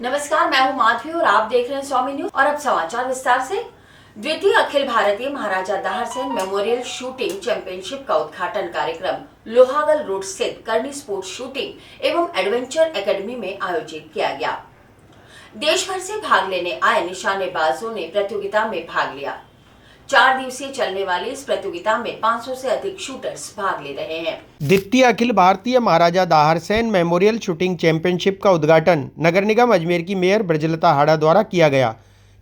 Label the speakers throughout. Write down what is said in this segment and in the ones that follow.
Speaker 1: नमस्कार, मैं हूं माधवी और आप देख रहे हैं स्वामी न्यूज। और अब समाचार विस्तार से। द्वितीय अखिल भारतीय महाराजा दाहरसेन मेमोरियल शूटिंग चैंपियनशिप का उद्घाटन कार्यक्रम लोहागल रोड स्थित करनी स्पोर्ट्स शूटिंग एवं एडवेंचर एकेडमी में आयोजित किया गया। देश भर से भाग लेने आए निशानेबाजों ने प्रतियोगिता में भाग लिया। 4 दिवसीय चलने वाली इस प्रतियोगिता में 500 से अधिक शूटर्स भाग ले रहे हैं।
Speaker 2: द्वितीय अखिल भारतीय महाराजा दाहरसेन मेमोरियल शूटिंग चैंपियनशिप का उद्घाटन नगर निगम अजमेर की मेयर ब्रजलता हाड़ा द्वारा किया गया।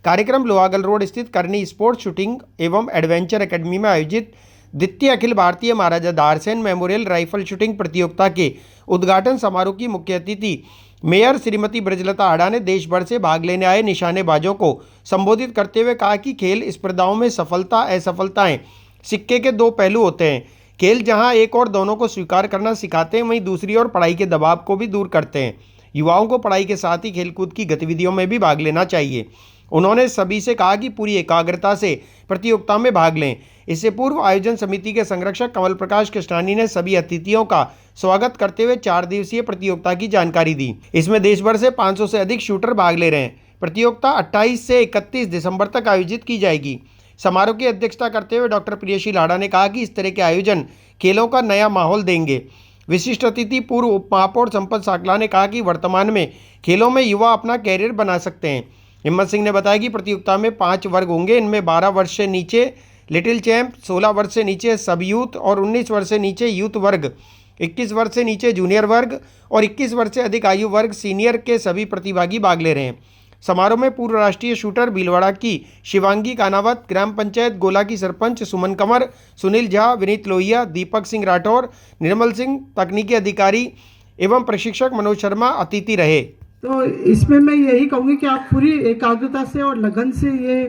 Speaker 2: कार्यक्रम लोहागल रोड स्थित करनी स्पोर्ट्स शूटिंग एवं एडवेंचर एकेडमी में आयोजित द्वितीय अखिल भारतीय महाराजा दाहरसेन मेमोरियल राइफल शूटिंग प्रतियोगिता के उद्घाटन समारोह की मुख्य अतिथि मेयर श्रीमती ब्रजलता हाड़ा ने देश भर से भाग लेने आए निशानेबाजों को संबोधित करते हुए कहा कि खेल स्पर्धाओं में सफलता असफलताएं सिक्के के 2 पहलू होते हैं। खेल जहां एक और दोनों को स्वीकार करना सिखाते हैं, वहीं दूसरी ओर पढ़ाई के दबाव को भी दूर करते हैं। युवाओं को पढ़ाई के साथ ही खेलकूद की गतिविधियों में भी भाग लेना चाहिए। उन्होंने सभी से कहा कि पूरी एकाग्रता से प्रतियोगिता में भाग लें। इससे पूर्व आयोजन समिति के संरक्षक कमल प्रकाश कृष्णानी ने सभी अतिथियों का स्वागत करते हुए 4 दिवसीय प्रतियोगिता की जानकारी दी। इसमें देश भर से 500 से अधिक शूटर भाग ले रहे हैं। प्रतियोगिता 28 से 31 दिसंबर तक आयोजित की जाएगी। समारोह की अध्यक्षता करते हुए डॉक्टर प्रियशील हाड़ा ने कहा कि इस तरह के आयोजन खेलों का नया माहौल देंगे। विशिष्ट अतिथि पूर्व उप महापौर संपत साकला ने कहा कि वर्तमान में खेलों में युवा अपना कैरियर बना सकते हैं। हिम्मत सिंह ने बताया कि प्रतियोगिता में 5 वर्ग होंगे। इनमें 12 वर्ष से नीचे लिटिल चैंप, 16 वर्ष से नीचे सब यूथ और 19 वर्ष से नीचे यूथ वर्ग, 21 वर्ष से नीचे जूनियर वर्ग और 21 वर्ष से अधिक आयु वर्ग सीनियर के सभी प्रतिभागी भाग ले रहे हैं। समारोह में पूर्व राष्ट्रीय शूटर भीलवाड़ा की शिवांगी कानावत, ग्राम पंचायत गोला की सरपंच सुमन कंवर, सुनील झा, विनीत लोहिया, दीपक सिंह राठौर, निर्मल सिंह, तकनीकी अधिकारी एवं प्रशिक्षक मनोज शर्मा अतिथि रहे।
Speaker 3: तो इसमें मैं यही कहूँगी कि आप पूरी एकाग्रता से और लगन से ये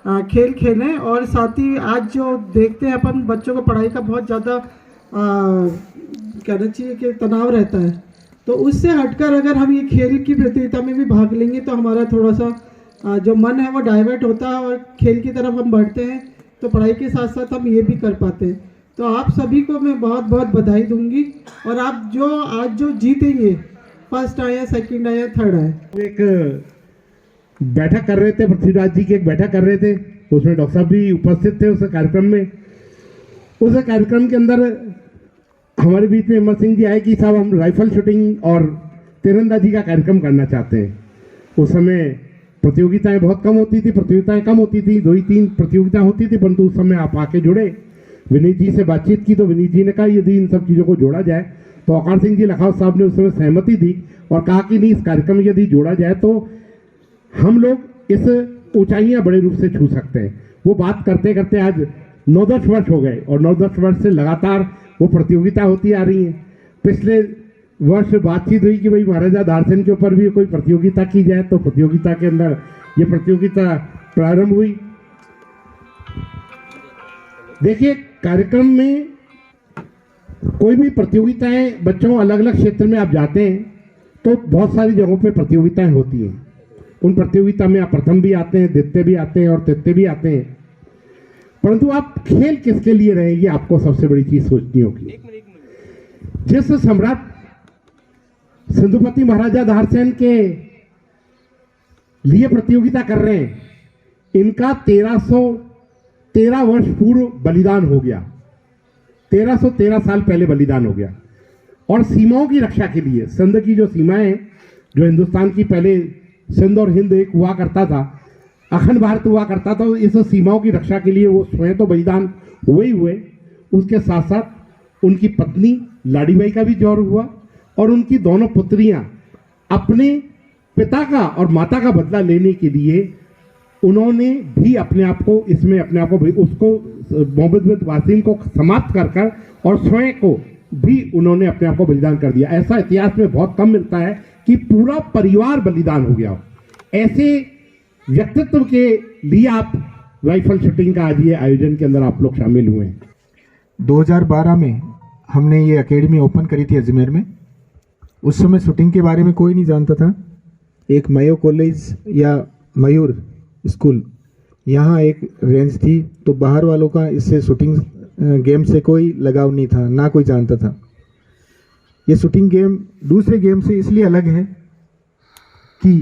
Speaker 3: खेल खेलें। और साथ ही आज जो देखते हैं अपन बच्चों को पढ़ाई का बहुत ज़्यादा कहना चाहिए कि तनाव रहता है, तो उससे हटकर अगर हम ये खेल की प्रतियोगिता में भी भाग लेंगे तो हमारा थोड़ा सा जो मन है वो डाइवर्ट होता है और खेल की तरफ हम बढ़ते हैं, तो पढ़ाई के साथ साथ हम ये भी कर पाते हैं। तो आप सभी को मैं बहुत बहुत बधाई दूंगी। और आप जो आज जो जीतेंगे, फर्स्ट आए, सेकंड आए, थर्ड आए।
Speaker 4: एक बैठक कर रहे थे, पृथ्वीराज जी की एक बैठक कर रहे थे, उसमें डॉक्टर साहब भी उपस्थित थे उस कार्यक्रम में। उस कार्यक्रम के अंदर हमारे बीच में हिम्मत सिंह जी आए कि साहब हम राइफल शूटिंग और तीरंदाजी का कार्यक्रम करना चाहते हैं। उस समय प्रतियोगिताएं बहुत कम होती थी, 2 ही 3 प्रतियोगिताएं होती थी, परंतु उस समय आप आके जुड़े, विनीत जी से बातचीत की तो विनीत जी ने कहा यदि इन सब चीज़ों को जोड़ा जाए, तो औकार सिंह जी लखावत साहब ने उस समय सहमति दी और कहा कि नहीं, इस कार्यक्रम में यदि जोड़ा जाए तो हम लोग इस ऊंचाइयां बड़े रूप से छू सकते हैं। वो बात करते करते आज 9-10 वर्ष हो गए और 9-10 वर्ष से लगातार वो प्रतियोगिता होती आ रही है। पिछले वर्ष बातचीत हुई कि भाई महाराजा दाहरसेन के ऊपर भी कोई प्रतियोगिता की जाए, तो प्रतियोगिता के अंदर ये प्रतियोगिता प्रारंभ हुई। देखिए, कार्यक्रम में कोई भी प्रतियोगिताएं, बच्चों अलग अलग क्षेत्र में आप जाते हैं तो बहुत सारी जगहों पे प्रतियोगिताएं होती हैं। उन प्रतियोगिता में आप प्रथम भी आते हैं, द्वितीय भी आते हैं और तृतीय भी आते हैं, परंतु आप खेल किसके लिए रहे, ये आपको सबसे बड़ी चीज सोचनी होगी। जिस सम्राट सिंधुपति महाराजा दाहरसेन के लिए प्रतियोगिता कर रहे हैं, इनका 1313 वर्ष पूर्व बलिदान हो गया, 1313 साल पहले बलिदान हो गया। और सीमाओं की रक्षा के लिए, सिंध की जो सीमाएं, जो हिंदुस्तान की पहले सिंध और हिंद एक हुआ करता था, अखंड भारत हुआ करता था, इस सीमाओं की रक्षा के लिए वो स्वयं तो बलिदान हुए, उसके साथ साथ उनकी पत्नी लाडीबाई का भी जोर हुआ और उनकी दोनों पुत्रियां अपने पिता का और माता का बदला लेने के लिए उन्होंने भी अपने आप को उसको मोहम्मद बिन वासिम को समाप्त कर और स्वयं को भी उन्होंने अपने आप को बलिदान कर दिया। ऐसा इतिहास में बहुत कम मिलता है कि पूरा परिवार बलिदान हो गया हो। ऐसे व्यक्तित्व के लिए आप राइफल शूटिंग का आज ये आयोजन के अंदर आप लोग शामिल हुए हैं।
Speaker 5: 2012 में हमने ये एकेडमी ओपन करी थी अजमेर में। उस समय शूटिंग के बारे में कोई नहीं जानता था। एक मयो कॉलेज या मयूर स्कूल, यहाँ एक रेंज थी, तो बाहर वालों का इससे शूटिंग गेम से कोई लगाव नहीं था, ना कोई जानता था। ये शूटिंग गेम दूसरे गेम से इसलिए अलग है कि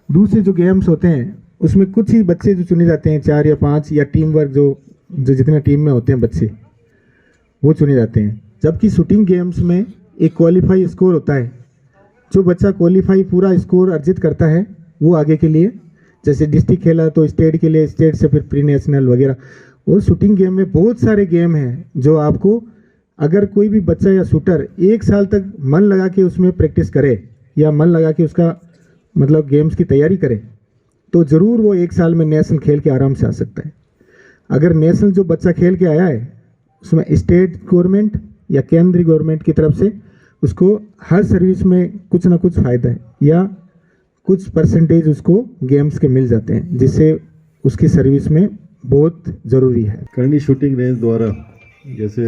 Speaker 5: दूसरे जो गेम्स होते हैं उसमें कुछ ही बच्चे जो चुने जाते हैं, 4 या 5 या टीम वर्क जो जितने टीम में होते हैं बच्चे वो चुने जाते हैं। जबकि शूटिंग गेम्स में एक क्वालिफाई स्कोर होता है, जो बच्चा क्वालिफाई पूरा स्कोर अर्जित करता है वो आगे के लिए, जैसे डिस्ट्रिक्ट खेला तो स्टेट के लिए, स्टेट से फिर प्री नेशनल वगैरह। और शूटिंग गेम में बहुत सारे गेम हैं जो आपको, अगर कोई भी बच्चा या शूटर 1 साल तक मन लगा के उसमें प्रैक्टिस करे या मन लगा के उसका मतलब गेम्स की तैयारी करे तो ज़रूर वो 1 साल में नेशनल खेल के आराम से आ सकता है। अगर नेशनल जो बच्चा खेल के आया है उसमें स्टेट गवर्नमेंट या केंद्रीय गवर्नमेंट की तरफ से उसको हर सर्विस में कुछ ना कुछ फ़ायदा है या कुछ परसेंटेज उसको गेम्स के मिल जाते हैं, जिससे उसकी सर्विस में बहुत ज़रूरी है।
Speaker 6: करनी शूटिंग रेंज द्वारा, जैसे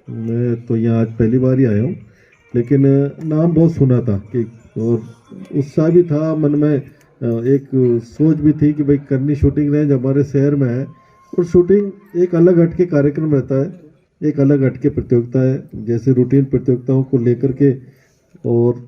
Speaker 6: मैं तो यहाँ आज पहली बार ही आया हूँ, लेकिन नाम बहुत सुना था कि, और उत्साह भी था मन में, एक सोच भी थी कि भाई करनी शूटिंग रेंज हमारे शहर में है और शूटिंग एक अलग हटके कार्यक्रम रहता है, एक अलग हटके प्रतियोगिता है। जैसे रूटीन प्रतियोगिताओं को लेकर के और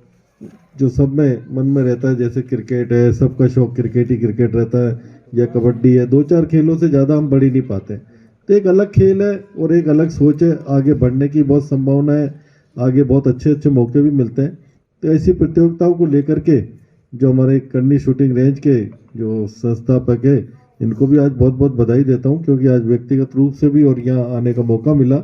Speaker 6: जो सब में मन में रहता है, जैसे क्रिकेट है, सबका शौक क्रिकेट ही क्रिकेट रहता है, या कबड्डी है, 2-4 खेलों से ज़्यादा हम बढ़ ही नहीं पाते। तो एक अलग खेल है और एक अलग सोच है, आगे बढ़ने की बहुत संभावना है, आगे बहुत अच्छे अच्छे मौके भी मिलते हैं। तो ऐसी प्रतियोगिताओं को लेकर के जो हमारे करनी शूटिंग रेंज के जो संस्थापक है, इनको भी आज बहुत बहुत बधाई देता हूं, क्योंकि आज व्यक्तिगत रूप से भी और यहाँ आने का मौका मिला।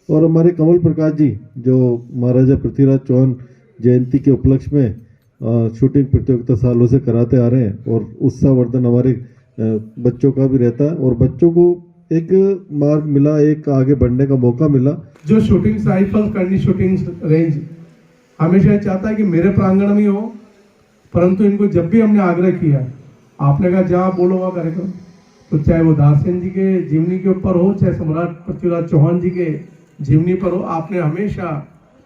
Speaker 6: और हमारे कमल प्रकाश जी जो महाराजा पृथ्वीराज चौहान जयंती के उपलक्ष्य में शूटिंग प्रतियोगिता सालों से कराते आ रहे हैं और उत्साहवर्धन हमारे बच्चों का भी रहता है और बच्चों को एक मार्ग मिला, एक आगे बढ़ने का मौका मिला।
Speaker 7: जो शूटिंग राइफल करनी शूटिंग रेंज हमेशा चाहता है कि मेरे प्रांगण में हो, परंतु इनको जब भी हमने आग्रह किया, आपने कहा जहाँ बोलो वहाँ कार्यक्रम, तो चाहे वो दारसेन जी के जीवनी के ऊपर हो, चाहे सम्राट पृथ्वीराज चौहान जी के जीवनी पर हो, आपने हमेशा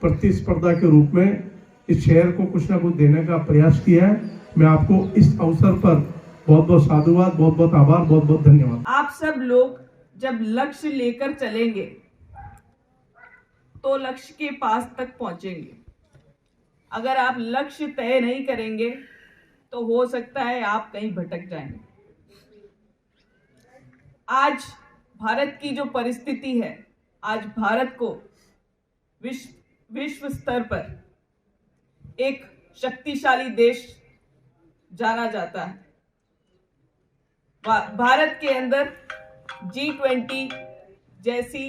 Speaker 7: प्रतिस्पर्धा के रूप में इस शहर को कुछ ना कुछ देने का प्रयास किया है। मैं आपको इस अवसर पर बहुत बहुत साधुवाद, बहुत बहुत आभार, बहुत बहुत धन्यवाद।
Speaker 8: आप सब लोग जब लक्ष्य लेकर चलेंगे तो लक्ष्य के पास तक पहुंचेंगे। अगर आप लक्ष्य तय नहीं करेंगे तो हो सकता है आप कहीं भटक जाएंगे। आज भारत की जो परिस्थिति है, आज भारत को विश्व स्तर पर एक शक्तिशाली देश जाना जाता है। भारत के अंदर G20 जैसी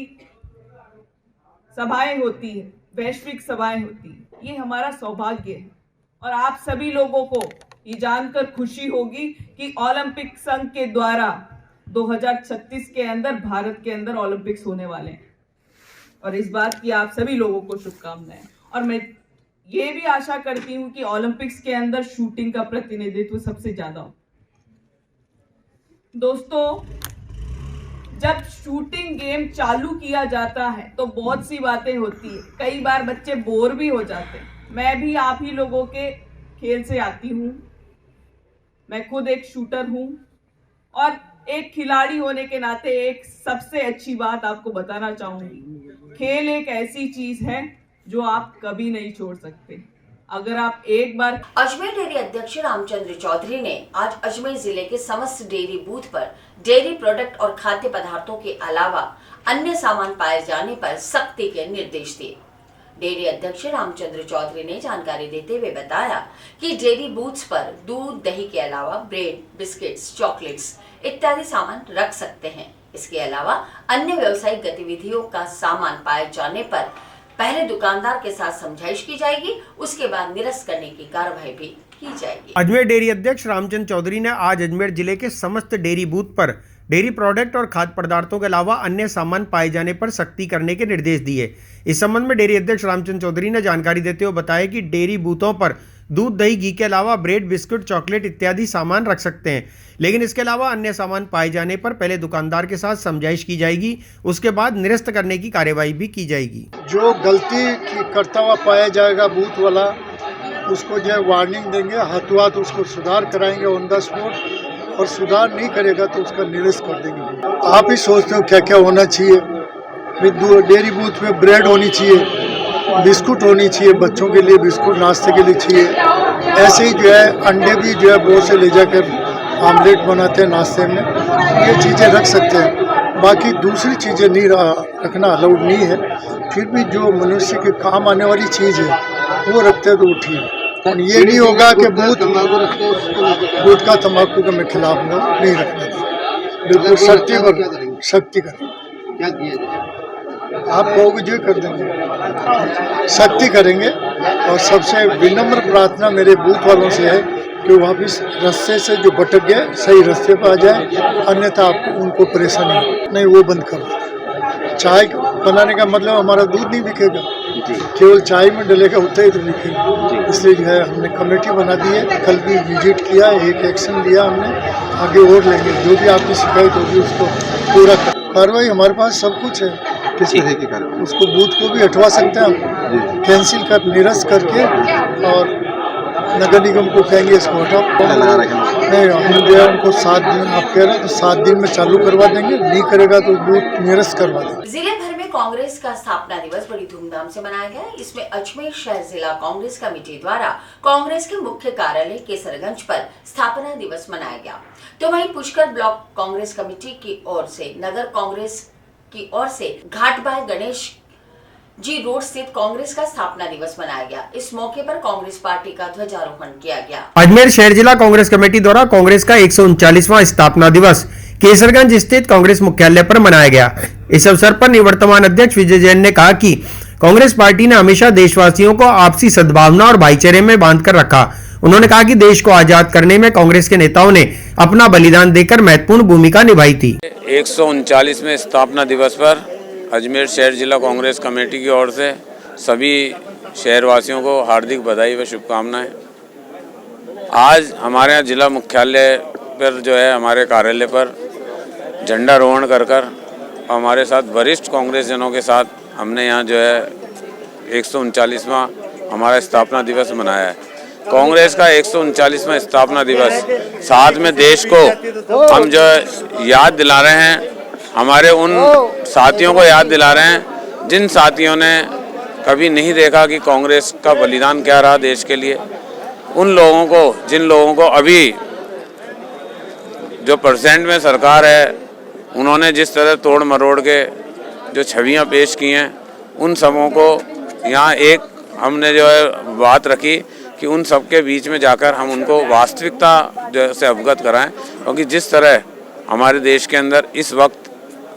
Speaker 8: सभाएं होती है, वैश्विक सभाएं होती है, ये हमारा सौभाग्य है। और आप सभी लोगों को ये जानकर खुशी होगी कि ओलंपिक संघ के द्वारा 2036 के अंदर भारत के अंदर ओलंपिक्स होने वाले हैं और इस बात की आप सभी लोगों को शुभकामनाएं। और मैं ये भी आशा करती हूँ कि ओलंपिक्स के अंदर शूटिंग का प्रतिनिधित्व सबसे ज्यादा हो। दोस्तों, जब शूटिंग गेम चालू किया जाता है तो बहुत सी बातें होती है, कई बार बच्चे बोर भी हो जाते हैं। मैं भी आप ही लोगों के खेल से आती हूँ, मैं खुद एक शूटर हूँ और एक खिलाड़ी होने के नाते एक सबसे अच्छी बात आपको बताना चाहूंगी। खेल एक ऐसी चीज है जो आप कभी नहीं छोड़ सकते। अगर आप एक बार
Speaker 1: अजमेर डेयरी अध्यक्ष रामचंद्र चौधरी ने आज अजमेर जिले के समस्त डेयरी बूथ पर डेयरी प्रोडक्ट और खाद्य पदार्थों के अलावा अन्य सामान पाए जाने पर सख्ती के निर्देश दिए। डेयरी अध्यक्ष रामचंद्र चौधरी ने जानकारी देते हुए बताया कि डेयरी बूथ्स पर दूध दही के अलावा ब्रेड, बिस्किट्स, चॉकलेट्स इत्यादि सामान रख सकते हैं। इसके अलावा अन्य व्यावसायिक गतिविधियों का सामान पाए जाने पर पहले दुकानदार के साथ समझाइश की जाएगी, उसके बाद निरस्त करने की कार्रवाई भी की जाएगी।
Speaker 2: अजमेर डेयरी अध्यक्ष रामचंद्र चौधरी ने आज अजमेर जिले के समस्त डेयरी बूथ पर डेयरी प्रोडक्ट और खाद्य पदार्थों के अलावा अन्य सामान पाए जाने पर सख्ती करने के निर्देश दिए। इस संबंध में डेयरी अध्यक्ष रामचंद्र चौधरी ने जानकारी देते हुए बताया कि डेयरी बूथों पर दूध दही घी के अलावा ब्रेड, बिस्कुट, चॉकलेट इत्यादि सामान रख सकते हैं, लेकिन इसके अलावा अन्य सामान पाए जाने पर पहले दुकानदार के साथ समझाइश की जाएगी, उसके बाद निरस्त करने की कार्यवाही भी की जाएगी।
Speaker 9: जो गलती करता हुआ पाया जाएगा बूथ वाला, उसको जो है वार्निंग देंगे, हाथों हाथ उसको सुधार कराएंगे ऑन द स्पॉट, और सुधार नहीं करेगा तो उसका निरस्त कर देंगे। आप ही सोचते हो क्या क्या होना चाहिए। डेयरी बूथ में ब्रेड होनी चाहिए, बिस्कुट होनी चाहिए, बच्चों के लिए बिस्कुट नाश्ते के लिए चाहिए, ऐसे ही जो है अंडे भी जो है बोर से ले जाकर आमलेट बनाते हैं नाश्ते में, ये चीज़ें रख सकते हैं। बाकी दूसरी चीज़ें नहीं रखना अलाउड नहीं है। फिर भी जो मनुष्य के काम आने वाली चीज़ है वो रखते हैं तो वो ठीक है। और ये नहीं होगा कि गुटखा तम्बाकू का मैं खिलाफ हूँ, नहीं रखना। बिल्कुल सख्ती कर क्या किया जाए, आप कहोगे जो कर देंगे, सख्ती करेंगे। और सबसे विनम्र प्रार्थना मेरे बूथ वालों से है कि वो वापिस रास्ते से जो भटक गए सही रास्ते पर आ जाए, अन्यथा आपको उनको परेशानी नहीं, वो बंद करो। चाय बनाने का मतलब हमारा दूध नहीं बिकेगा, केवल चाय में डलेगा उतना ही तो बिकेगा। इसलिए जो है हमने कमेटी बना दी है, कल भी विजिट किया, एक एक्शन लिया हमने, आगे और लेंगे। जो भी आपकी शिकायत होगी उसको पूरा कार्रवाई हमारे पास सब कुछ है। किस तरह की कार्रवाई? उसको बूथ को भी हटवा सकते हैं हम, कैंसिल कर निरस्त करके, और नगर निगम को कहेंगे इसको हटाओ। नहीं, हम जो है उनको 7 दिन, आप कह रहे हैं तो 7 दिन में चालू करवा देंगे, नहीं करेगा तो बूथ निरस्त करवा देंगे।
Speaker 1: जिले भर में कांग्रेस का स्थापना दिवस बड़ी धूमधाम से मनाया गया। इसमें अजमेर शहर जिला कांग्रेस कमेटी द्वारा कांग्रेस के मुख्य कार्यालय केसरगंज पर स्थापना दिवस मनाया गया। तो वहीं पुष्कर ब्लॉक कांग्रेस कमेटी की ओर से नगर कांग्रेस की ओर से घाटबाई गणेश जी रोड स्थित कांग्रेस का स्थापना दिवस मनाया गया। इस मौके पर कांग्रेस पार्टी का ध्वजारोहण किया गया।
Speaker 2: अजमेर शहर जिला कांग्रेस कमेटी द्वारा कांग्रेस का 139वां स्थापना दिवस केसरगंज स्थित कांग्रेस मुख्यालय पर मनाया गया। इस अवसर पर निवर्तमान अध्यक्ष विजय जैन ने कहा कि कांग्रेस पार्टी ने हमेशा देशवासियों को आपसी सद्भावना और भाईचारे में बांधकर रखा। उन्होंने कहा कि देश को आजाद करने में कांग्रेस के नेताओं ने अपना बलिदान देकर महत्वपूर्ण भूमिका निभाई थी।
Speaker 10: 139वें स्थापना दिवस पर अजमेर शहर जिला कांग्रेस कमेटी की ओर से सभी शहरवासियों को हार्दिक बधाई व शुभकामनाएं। आज हमारे यहाँ जिला मुख्यालय पर जो है, हमारे कार्यालय पर झंडारोहण कर हमारे साथ वरिष्ठ कांग्रेस जनों के साथ हमने यहाँ जो है 139वां हमारा स्थापना दिवस मनाया है। कांग्रेस का 139वां स्थापना दिवस, साथ में देश को हम जो याद दिला रहे हैं, हमारे उन साथियों को याद दिला रहे हैं जिन साथियों ने कभी नहीं देखा कि कांग्रेस का बलिदान क्या रहा देश के लिए। उन लोगों को, जिन लोगों को अभी जो परसेंट में सरकार है, उन्होंने जिस तरह तोड़ मरोड़ के जो छवियां पेश की हैं, उन सबों को यहाँ एक हमने जो है बात रखी कि उन सब के बीच में जाकर हम उनको वास्तविकता से अवगत कराएं। क्योंकि जिस तरह हमारे देश के अंदर इस वक्त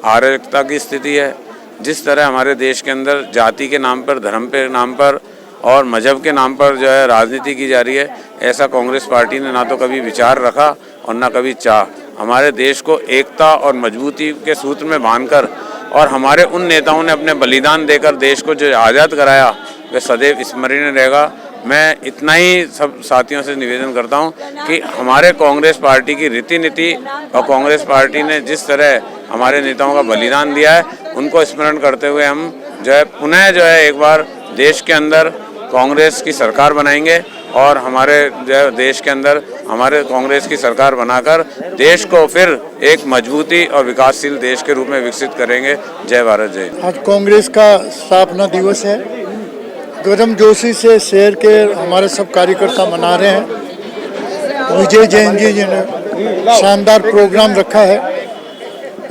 Speaker 10: अराजकता की स्थिति है, जिस तरह हमारे देश के अंदर जाति के नाम पर, धर्म के नाम पर और मजहब के नाम पर जो है राजनीति की जा रही है, ऐसा कांग्रेस पार्टी ने ना तो कभी विचार रखा और ना कभी चाह। हमारे देश को एकता और मजबूती के सूत्र में बांधकर और हमारे उन नेताओं ने अपने बलिदान देकर देश को जो आज़ाद कराया, वह सदैव स्मरणीय रहेगा। मैं इतना ही सब साथियों से निवेदन करता हूं कि हमारे कांग्रेस पार्टी की रीति नीति और कांग्रेस पार्टी ने जिस तरह हमारे नेताओं का बलिदान दिया है, उनको स्मरण करते हुए हम जो है पुनः जो है एक बार देश के अंदर कांग्रेस की सरकार बनाएंगे और हमारे जो है देश के अंदर हमारे कांग्रेस की सरकार बनाकर देश को फिर एक मजबूती और विकासशील देश के रूप में विकसित करेंगे। जय भारत जय।
Speaker 9: आज कांग्रेस का स्थापना दिवस है। गर्म जोशी से शहर के हमारे सब कार्यकर्ता मना रहे हैं। विजय जैन जी ने शानदार प्रोग्राम रखा है।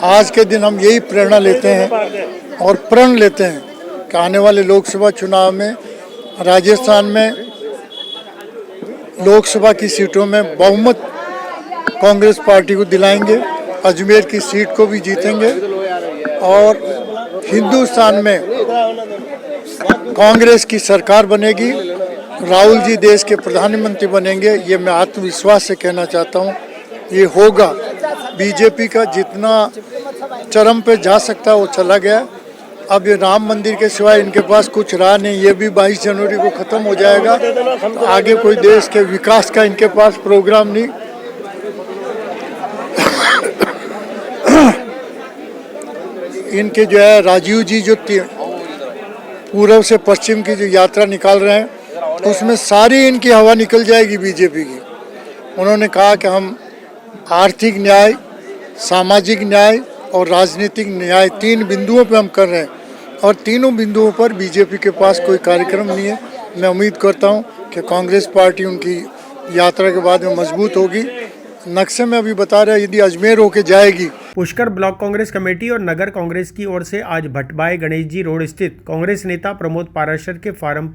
Speaker 9: आज के दिन हम यही प्रेरणा लेते हैं और प्रण लेते हैं कि आने वाले लोकसभा चुनाव में राजस्थान में लोकसभा की सीटों में बहुमत कांग्रेस पार्टी को दिलाएंगे, अजमेर की सीट को भी जीतेंगे और हिंदुस्तान में कांग्रेस की सरकार बनेगी। राहुल जी देश के प्रधानमंत्री बनेंगे, ये मैं आत्मविश्वास से कहना चाहता हूँ। ये होगा। बीजेपी का जितना चरम पे जा सकता है वो चला गया। अब ये राम मंदिर के सिवाय इनके पास कुछ रहा नहीं। ये भी 22 जनवरी को ख़त्म हो जाएगा। तो आगे कोई देश के विकास का इनके पास प्रोग्राम नहीं। इनके जो है राजीव जी जो पूर्व से पश्चिम की जो यात्रा निकाल रहे हैं, तो उसमें सारी इनकी हवा निकल जाएगी बीजेपी की। उन्होंने कहा कि हम आर्थिक न्याय, सामाजिक न्याय और राजनीतिक न्याय 3 बिंदुओं पे हम कर रहे हैं और तीनों बिंदुओं पर बीजेपी के पास कोई कार्यक्रम नहीं है। मैं उम्मीद करता हूं कि कांग्रेस पार्टी उनकी यात्रा के बाद में मजबूत होगी। नक्शे में अभी बता रहे हैं यदि अजमेर होके जाएगी।
Speaker 2: पुष्कर ब्लॉक कांग्रेस कमेटी और नगर कांग्रेस की ओर से आज भटबाई गणेश जी रोड स्थित कांग्रेस नेता प्रमोद पाराशर के फार्म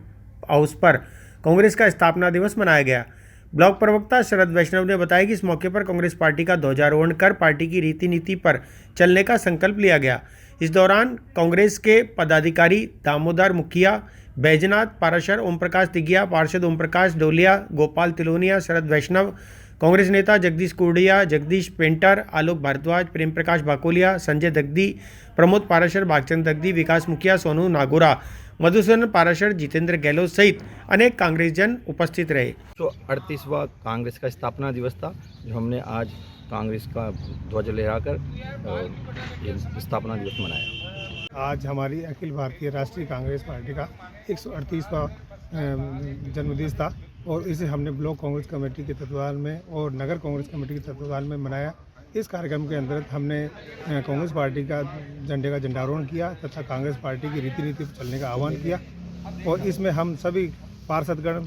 Speaker 2: हाउस पर कांग्रेस का स्थापना दिवस मनाया गया। ब्लॉक प्रवक्ता शरद वैष्णव ने बताया कि इस मौके पर कांग्रेस पार्टी का ध्वजारोहण कर पार्टी की रीति नीति पर चलने का संकल्प लिया गया। इस दौरान कांग्रेस के पदाधिकारी दामोदर मुखिया, बैजनाथ पाराशर, ओम प्रकाश तिगिया, पार्षद ओम प्रकाश डोलिया, गोपाल तिलोनिया, शरद वैष्णव, कांग्रेस नेता जगदीश कुर्डिया, जगदीश पेंटर, आलोक भारद्वाज, प्रेम प्रकाश बाकोलिया, संजय दग्दी, प्रमोद पाराशर, भागचंद दग्दी, विकास मुखिया, सोनू नागोरा, मधुसूदन पाराशर, जितेंद्र गहलोत सहित अनेक कांग्रेसजन उपस्थित रहे।
Speaker 11: तो 38वां कांग्रेस का स्थापना दिवस था, जो हमने आज कांग्रेस का ध्वज लहराकर ये स्थापना दिवस मनाया।
Speaker 5: आज हमारी अखिल भारतीय राष्ट्रीय कांग्रेस पार्टी का 138वां जन्मदिन था और इसे हमने ब्लॉक कांग्रेस कमेटी के तत्वाधान में और नगर कांग्रेस कमेटी के तत्वाधान में मनाया। इस कार्यक्रम के अंतर्गत हमने कांग्रेस पार्टी का झंडे का झंडारोहण किया तथा कांग्रेस पार्टी की रीति नीति पर चलने का आह्वान किया और इसमें हम सभी पार्षदगण,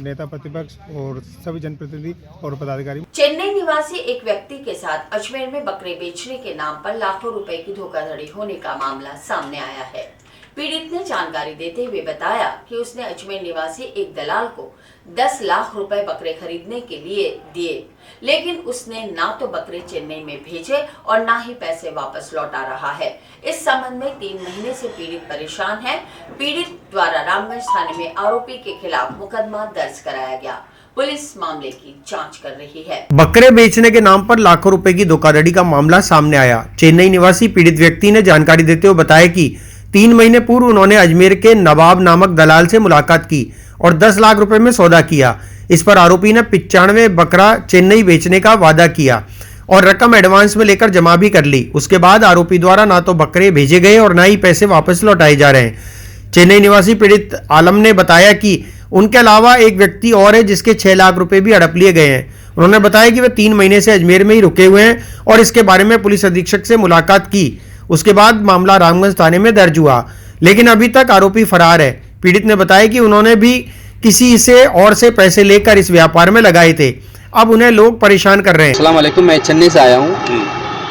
Speaker 5: नेता प्रतिपक्ष और सभी जनप्रतिनिधि और पदाधिकारी।
Speaker 1: चेन्नई निवासी एक व्यक्ति के साथ अजमेर में बकरे बेचने के नाम पर लाखों रुपए की धोखाधड़ी होने का मामला सामने आया है। पीड़ित ने जानकारी देते हुए बताया कि उसने अजमेर निवासी एक दलाल को 10 लाख रुपए बकरे खरीदने के लिए दिए, लेकिन उसने ना तो बकरे चेन्नई में भेजे और ना ही पैसे वापस लौटा रहा है। इस संबंध में 3 महीने से पीड़ित परेशान है। पीड़ित द्वारा रामगंज थाने में आरोपी के खिलाफ मुकदमा दर्ज कराया गया। पुलिस मामले की जांच कर रही है।
Speaker 2: बकरे बेचने के नाम पर लाखों रुपए की धोखाधड़ी का मामला सामने आया। चेन्नई निवासी पीड़ित व्यक्ति ने जानकारी देते हुए बताया कि 3 महीने पूर्व उन्होंने अजमेर के नवाब नामक दलाल से मुलाकात की और 10 लाख रुपए में सौदा किया। इस पर आरोपी ने 95 बकरा चेन्नई बेचने का वादा किया और रकम एडवांस में लेकर जमा भी कर ली। उसके बाद आरोपी द्वारा ना तो बकरे भेजे गए और ना ही पैसे वापस लौटाए जा रहे हैं। चेन्नई निवासी पीड़ित आलम ने बताया कि उनके अलावा एक व्यक्ति और है जिसके 6 लाख रुपए भी हड़प लिए गए हैं। उन्होंने बताया कि वे 3 महीने से अजमेर में ही रुके हुए हैं और इसके बारे में पुलिस अधीक्षक से मुलाकात की। उसके बाद मामला रामगंज थाने में दर्ज हुआ, लेकिन अभी तक आरोपी फरार है। पीड़ित ने बताया कि उन्होंने भी किसी से और से पैसे लेकर इस व्यापार में लगाए थे। अब उन्हें लोग परेशान कर रहे हैं।
Speaker 12: अस्सलाम वालेकुम, मैं चेन्नई से आया हूँ,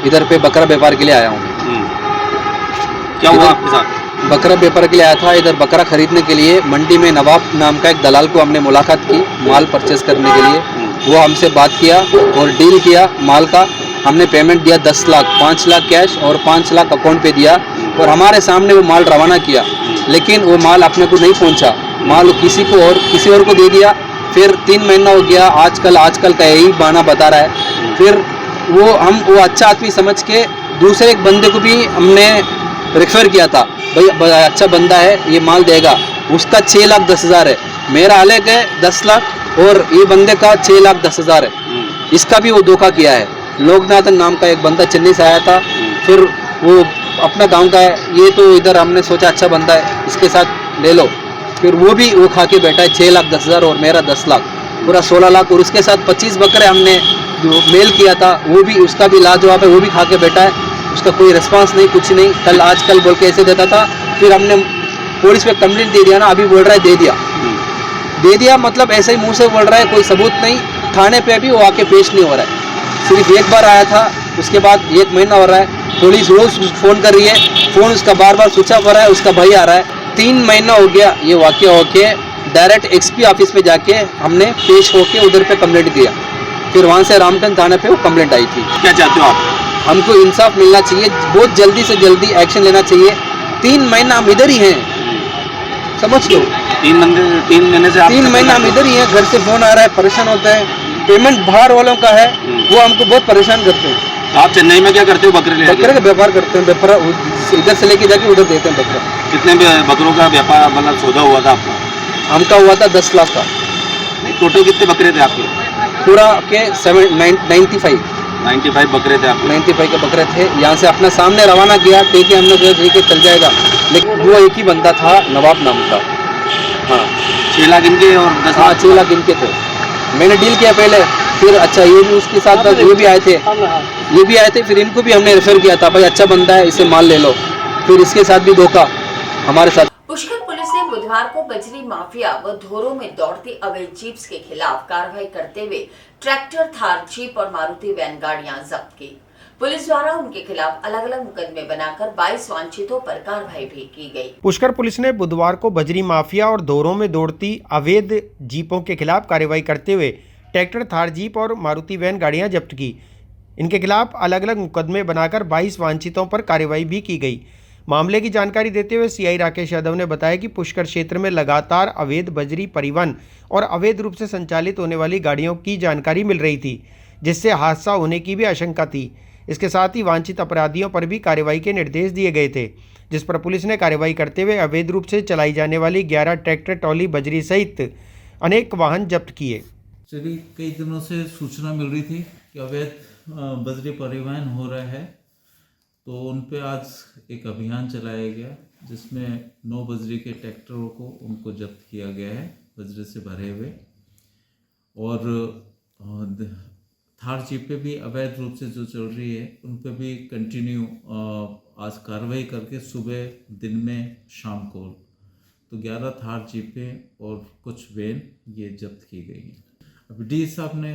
Speaker 12: इधर पे बकरा व्यापार के लिए आया हूँ।
Speaker 13: क्या हुआ आपके साथ?
Speaker 12: बकरा व्यापार के लिए आया था। इधर बकरा खरीदने के लिए मंडी में नवाब नाम का एक दलाल को हमने मुलाकात की माल परचेस करने के लिए। वो हमसे बात किया और डील किया माल का। हमने पेमेंट दिया 10 लाख, 5 लाख कैश और 5 लाख अकाउंट पे दिया और हमारे सामने वो माल रवाना किया, लेकिन वो माल अपने को नहीं पहुंचा। माल वो किसी और को दे दिया। फिर 3 महीना हो गया, आजकल का यही बहाना बता रहा है। फिर वो अच्छा आदमी समझ के दूसरे एक बंदे को भी हमने रेफर किया था, भाई अच्छा बंदा है, ये माल देगा। उसका 6 लाख 10 हज़ार है, मेरा अलग है 10 लाख और ये बंदे का 6 लाख 10 हज़ार है। इसका भी वो धोखा किया है। लोकनाथन नाम का एक बंदा चेन्नई से आया था, फिर वो अपना गांव का है, ये तो इधर हमने सोचा अच्छा बंदा है, इसके साथ ले लो। फिर वो खा के बैठा है 6 लाख 10 हज़ार और मेरा 10 लाख, पूरा 16 लाख। और उसके साथ 25 बकरे हमने जो मेल किया था उसका भी लाजवाब है, वो भी खा के बैठा है। उसका कोई रिस्पांस नहीं, कुछ नहीं। आजकल बोल के ऐसे देता था। फिर हमने पुलिस पे कंप्लेंट दे दिया ना, अभी बोल रहा है दे दिया मतलब ऐसे ही मुंह से बोल रहा है, कोई सबूत नहीं। थाने पे भी वो आके पेश नहीं हो रहा है। सिर्फ एक बार आया था, उसके बाद 1 महीना हो रहा है। पुलिस रोज फ़ोन कर रही है, फ़ोन उसका बार स्विच ऑफ हो रहा है, उसका भाई आ रहा है। 3 महीना हो गया ये वाक़या होके। डायरेक्ट XP ऑफिस पे जाके हमने पेश होके उधर पे कंप्लेंट दिया। फिर वहाँ से रामगंज थाने पे वो कंप्लेंट आई थी।
Speaker 13: क्या चाहते हो आप?
Speaker 12: हमको इंसाफ मिलना चाहिए, बहुत जल्दी से जल्दी एक्शन लेना चाहिए। 3 महीना हम इधर ही हैं, समझ लो।
Speaker 13: 3 महीने से
Speaker 12: 3 महीना हम इधर ही हैं। घर से फ़ोन आ रहा है, परेशान होता है। पेमेंट बाहर वालों का है, वो हमको बहुत परेशान करते हैं।
Speaker 13: तो आप चेन्नई में क्या करते हो? बकरे
Speaker 12: का व्यापार करते हैं। व्यापार इधर से लेके जाके उधर देते हैं बकरा।
Speaker 13: कितने बकरों का व्यापार मतलब सौदा हुआ था आपका?
Speaker 12: हमका हुआ था 10 लाख का।
Speaker 13: टोटल कितने बकरे थे आपके?
Speaker 12: पूरा के 95
Speaker 13: बकरे थे आपके।
Speaker 12: 95 के बकरे थे। यहाँ से अपना सामने रवाना किया, ठीक है हमने सोचा ठीक है चल जाएगा, लेकिन वो एक ही बंदा था नवाब नाम का। हाँ
Speaker 13: 6 लाख इनके और 10
Speaker 12: हाँ 6 लाख इनके थे। मैंने डील किया पहले, फिर अच्छा ये भी उसके साथ ये भी आए थे, फिर इनको भी हमने रेफर किया था, भाई अच्छा बंदा है, इसे माल ले लो। फिर इसके साथ भी धोखा हमारे साथ।
Speaker 1: पुष्कर पुलिस ने बुधवार को बजरी माफिया व धोरों में दौड़ती अवैध जीप्स के खिलाफ कार्रवाई करते हुए ट्रैक्टर, थार, जीप और मारुति वैन गाड़ियां जब्त की। पुलिस द्वारा उनके खिलाफ अलग अलग मुकदमे बनाकर 22 वांछितों पर कार्रवाई भी की गई।
Speaker 2: पुष्कर पुलिस ने बुधवार को बजरी माफिया और धोरों में दौड़ती अवैध जीपों के खिलाफ कार्रवाई करते हुए ट्रैक्टर, थार, जीप और मारुति वैन गाड़ियां जब्त की। इनके खिलाफ अलग अलग मुकदमे बनाकर 22 वांछितों पर कार्रवाई भी की गई। मामले की जानकारी देते हुए सीआई राकेश यादव ने बताया कि पुष्कर क्षेत्र में लगातार अवैध बजरी परिवहन और अवैध रूप से संचालित होने वाली गाड़ियों की जानकारी मिल रही थी, जिससे हादसा होने की भी आशंका थी। इसके साथ ही वांछित अपराधियों पर भी कार्रवाई के निर्देश दिए गए थे, जिस पर पुलिस ने कार्रवाई करते हुए अवैध रूप से चलाई जाने वाली 11 ट्रैक्टर, ट्रॉली, बजरी सहित अनेक वाहन जब्त किए।
Speaker 14: चलिए, कई दिनों से सूचना मिल रही थी कि अवैध बजरी परिवहन हो रहा है, तो उन पे आज एक अभियान चलाया गया जिसमें 9 बजरी के ट्रैक्टरों को उनको जब्त किया गया है बजरी से भरे हुए, और थार जीप पे भी अवैध रूप से जो चल रही है उन पे भी कंटिन्यू आज कार्रवाई करके सुबह, दिन में, शाम को तो 11 थार जीपें और कुछ वैन ये जब्त की गई हैं। अब डी साहब ने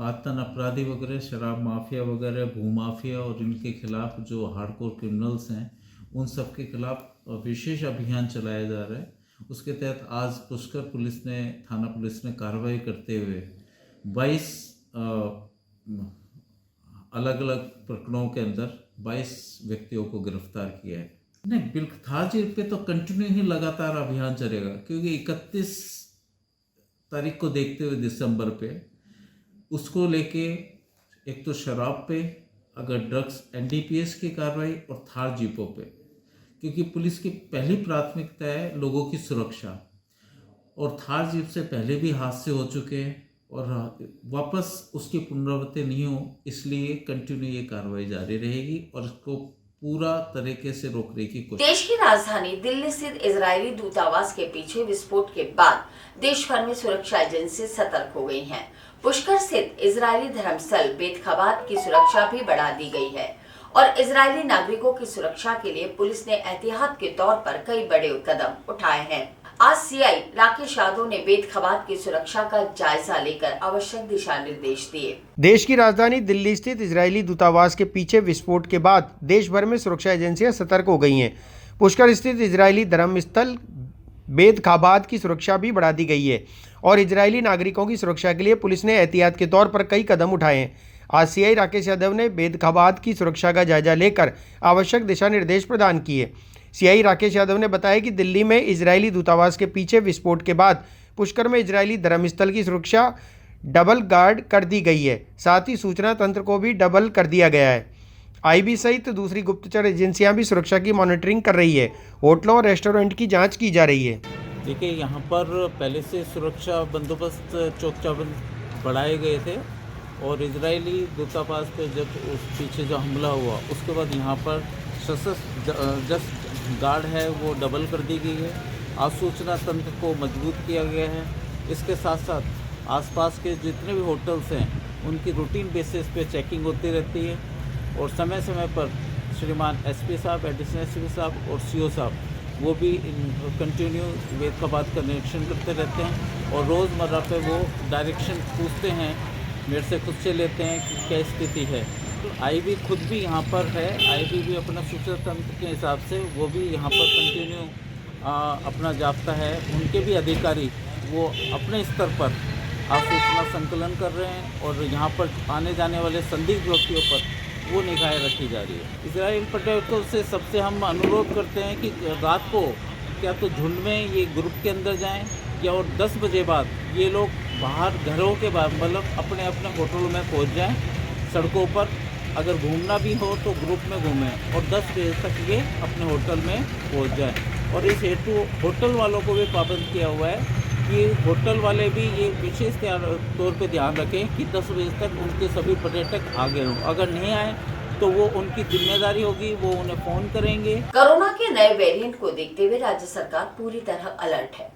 Speaker 14: आतन अपराधी वगैरह, शराब माफिया वगैरह, भूमाफिया और इनके खिलाफ जो हार्डकोर क्रिमिनल्स हैं उन सब के खिलाफ विशेष अभियान चलाया जा रहा है। उसके तहत आज पुष्कर पुलिस ने, थाना पुलिस ने कार्रवाई करते हुए 22 अलग अलग प्रकरणों के अंदर 22 व्यक्तियों को गिरफ्तार किया है। नहीं, बिल्कुल थार जीप पे तो कंटिन्यू ही लगातार अभियान चलेगा, क्योंकि 31 तारीख को देखते हुए दिसंबर पे उसको लेके एक तो शराब पे, अगर ड्रग्स, एनडीपीएस की कार्रवाई और थार जीपों पे, क्योंकि पुलिस की पहली प्राथमिकता है लोगों की सुरक्षा, और थार जीप से पहले भी हादसे हो चुके हैं और वापस उसकी पुनरावृत्ति नहीं हो, इसलिए कंटिन्यू ये कार्रवाई जारी रहेगी और इसको पूरा तरीके से रोकने की कोशिश।
Speaker 1: देश की राजधानी दिल्ली स्थित इजरायली दूतावास के पीछे विस्फोट के बाद देश भर में सुरक्षा एजेंसी सतर्क हो गई हैं। पुष्कर स्थित इजरायली धर्मस्थल बेत खबात की सुरक्षा भी बढ़ा दी गई है और इजरायली नागरिकों की सुरक्षा के लिए पुलिस ने एहतियात के तौर पर कई बड़े कदम उठाए हैं। आज सीआई राकेश यादव ने बेत खबात की सुरक्षा का जायजा लेकर आवश्यक दिशा निर्देश दिए।
Speaker 2: देश की राजधानी दिल्ली स्थित इजरायली दूतावास के पीछे विस्फोट के बाद देश भर में सुरक्षा एजेंसियां सतर्क हो गई हैं। पुष्कर स्थित इजरायली धर्मस्थल बेत खबात की सुरक्षा भी बढ़ा दी गई है और इजरायली नागरिकों की सुरक्षा के लिए पुलिस ने एहतियात के तौर पर कई कदम उठाए हैं। आज सीआई राकेश यादव ने बेत खबात की सुरक्षा का जायजा लेकर आवश्यक दिशा निर्देश प्रदान किए। सीआई राकेश यादव ने बताया कि दिल्ली में इजरायली दूतावास के पीछे विस्फोट के बाद पुष्कर में इजरायली धर्मस्थल की सुरक्षा डबल गार्ड कर दी गई है। साथ ही सूचना तंत्र को भी डबल कर दिया गया है। आईबी सहित दूसरी गुप्तचर एजेंसियां भी सुरक्षा की मॉनिटरिंग कर रही है। होटलों और रेस्टोरेंट की जांच की जा रही है।
Speaker 14: देखिए, यहाँ पर पहले से सुरक्षा बंदोबस्त, चौक चौबंद बढ़ाए गए थे और इजरायली दूतावास पे जब उस पीछे जो हमला हुआ उसके बाद यहाँ पर जस्ट गार्ड है वो डबल कर दी गई है। आज सूचना तंत्र को मजबूत किया गया है। इसके साथ साथ आसपास के जितने भी होटल्स हैं उनकी रूटीन बेसिस पे चेकिंग होती रहती है और समय समय पर श्रीमान एसपी साहब, एडिशनल एसपी साहब और सीओ साहब वो भी कंटिन्यू बेत खबात का निरीक्षण करते रहते हैं और रोज़मर्रा पे वो डायरेक्शन पूछते हैं, मेरे से खुद से लेते हैं कि क्या स्थिति है। तो आईबी खुद भी यहाँ पर है। आईबी भी अपना सूचना तंत्र के हिसाब से वो भी यहाँ पर कंटिन्यू अपना जाप्ता है। उनके भी अधिकारी वो अपने स्तर पर सूचना संकलन कर रहे हैं और यहाँ पर आने जाने वाले संदिग्ध व्यक्तियों पर वो निगाहें रखी जा रही है। इजराइल पर्यटकों से सबसे हम अनुरोध करते हैं कि रात को क्या तो झुंड में ये ग्रुप के अंदर जाएं या और 10 बजे बाद ये लोग बाहर घरों के बाद मतलब अपने अपने होटलों में पहुंच जाएं। सड़कों पर अगर घूमना भी हो तो ग्रुप में घूमें और 10 बजे तक ये अपने होटल में पहुंच जाएं। और इस हेतु होटल वालों को भी पाबंद किया हुआ है कि होटल वाले भी ये विशेष तौर पे ध्यान रखें कि 10 बजे तक उनके सभी पर्यटक आ गए हों। अगर नहीं आए तो वो उनकी जिम्मेदारी होगी, वो उन्हें फोन करेंगे।
Speaker 1: कोरोना के नए वेरिएंट को देखते हुए राज्य सरकार पूरी तरह अलर्ट है।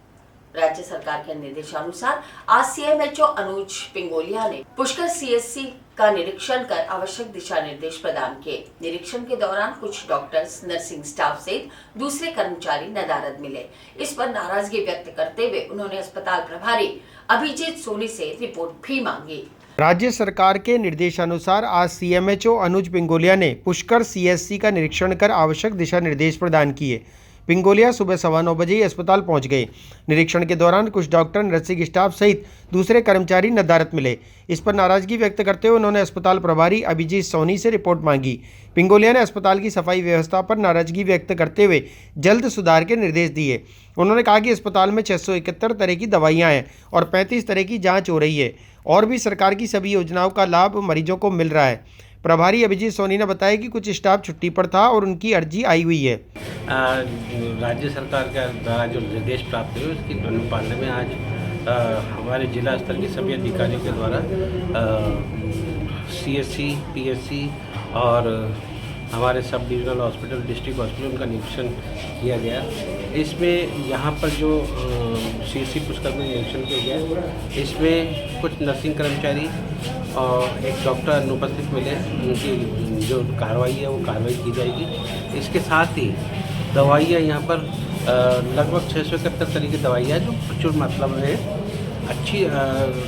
Speaker 1: राज्य सरकार के निर्देशानुसार आज सीएमएचओ अनुज पिंगोलिया ने पुष्कर सीएससी का निरीक्षण कर आवश्यक दिशा निर्देश प्रदान किए। निरीक्षण के दौरान कुछ डॉक्टर्स, नर्सिंग स्टाफ सहित दूसरे कर्मचारी नदारद मिले। इस पर नाराजगी व्यक्त करते हुए उन्होंने अस्पताल प्रभारी अभिजीत सोनी से रिपोर्ट भी मांगी।
Speaker 2: राज्य सरकार के निर्देशानुसार आज सीएमएचओ अनुज पिंगोलिया ने पुष्कर सीएससी का निरीक्षण कर आवश्यक दिशा निर्देश प्रदान किए। पिंगोलिया सुबह 9:15 बजे ही अस्पताल पहुंच गए। निरीक्षण के दौरान कुछ डॉक्टर, नर्सिंग स्टाफ सहित दूसरे कर्मचारी नदारद मिले। इस पर नाराजगी व्यक्त करते हुए उन्होंने अस्पताल प्रभारी अभिजीत सोनी से रिपोर्ट मांगी। पिंगोलिया ने अस्पताल की सफाई व्यवस्था पर नाराजगी व्यक्त करते हुए जल्द सुधार के निर्देश दिए। उन्होंने कहा कि अस्पताल में 671 तरह की दवाइयाँ हैं और 35 तरह की जाँच हो रही है और भी सरकार की सभी योजनाओं का लाभ मरीजों को मिल रहा है। प्रभारी अभिजीत सोनी ने बताया कि कुछ स्टाफ छुट्टी पर था और उनकी अर्जी आई हुई है।
Speaker 15: राज्य सरकार का द्वारा जो निर्देश प्राप्त हुए उसकी अनुपालना में आज हमारे जिला स्तर के सभी अधिकारियों के द्वारा सीएससी, पीएससी और हमारे sub divisional hospital, district hospital उनका निरीक्षण किया गया। इसमें यहाँ पर जो सीएससी पुष्कर में निरीक्षण किया गया, इसमें कुछ नर्सिंग कर्मचारी और एक डॉक्टर अनुपस्थित मिले। उनकी जो कार्रवाई है वो कार्रवाई की जाएगी। इसके साथ ही दवाइयाँ यहाँ पर लगभग 671 तरह की दवाइयाँ जो प्रचुर मात्रा में है, अच्छी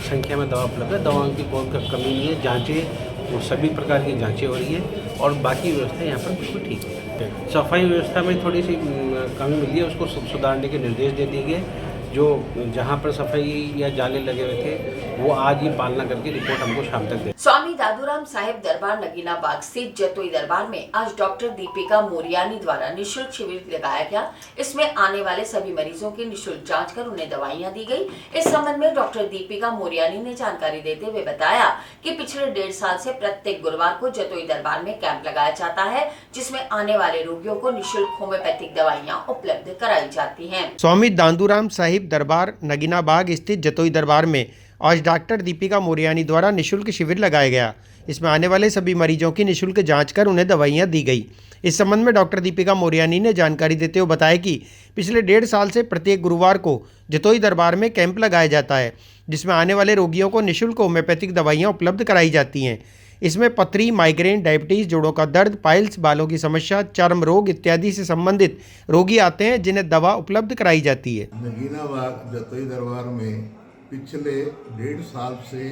Speaker 15: संख्या में दवा उपलब्ध है। दवाओं की कोई कमी नहीं है। जाँचें वो सभी प्रकार की जांचें हो रही है और बाकी व्यवस्था यहाँ पर बिल्कुल ठीक है। सफाई व्यवस्था में थोड़ी सी कमी मिली है, उसको सुधारने के निर्देश दे दिए गए। जो जहाँ पर सफाई या जाले लगे हुए थे वो आज ही पालना करके रिपोर्ट हमको शाम तक दे।
Speaker 1: स्वामी दादूराम साहिब दरबार नगीना बाग स्थित जतोई दरबार में आज डॉक्टर दीपिका मोरियानी द्वारा निःशुल्क शिविर लगाया गया। इसमें आने वाले सभी मरीजों की निःशुल्क जांच कर उन्हें दवाइयां दी गई। इस संबंध में डॉक्टर दीपिका मोरियानी ने जानकारी देते हुए बताया कि पिछले 1.5 साल से प्रत्येक गुरुवार को जतोई दरबार में कैंप लगाया जाता है, जिसमें आने वाले रोगियों को निःशुल्क होम्योपैथिक दवाइयां उपलब्ध कराई जाती हैं।
Speaker 2: स्वामी दादूराम साहिब दरबार नगीना बाग स्थित जतोई दरबार में आज डॉक्टर दीपिका मोरियानी द्वारा निःशुल्क शिविर लगाया गया। इसमें आने वाले सभी मरीजों की निःशुल्क जांच कर उन्हें दवाइयां दी गई। इस संबंध में डॉक्टर दीपिका मोरियानी ने जानकारी देते हुए बताया कि पिछले 1.5 साल से प्रत्येक गुरुवार को जतोई दरबार में कैंप लगाया जाता है, जिसमें आने वाले रोगियों को निःशुल्क होम्योपैथिक दवाइयाँ उपलब्ध कराई जाती हैं। इसमें पथरी, माइग्रेन, डायबिटीज़, जोड़ों का दर्द, पाइल्स, बालों की समस्या, चर्म रोग इत्यादि से संबंधित रोगी आते हैं, जिन्हें दवा उपलब्ध कराई जाती है।
Speaker 16: नगीना बाग जतोई दरबार में पिछले 1.5 साल से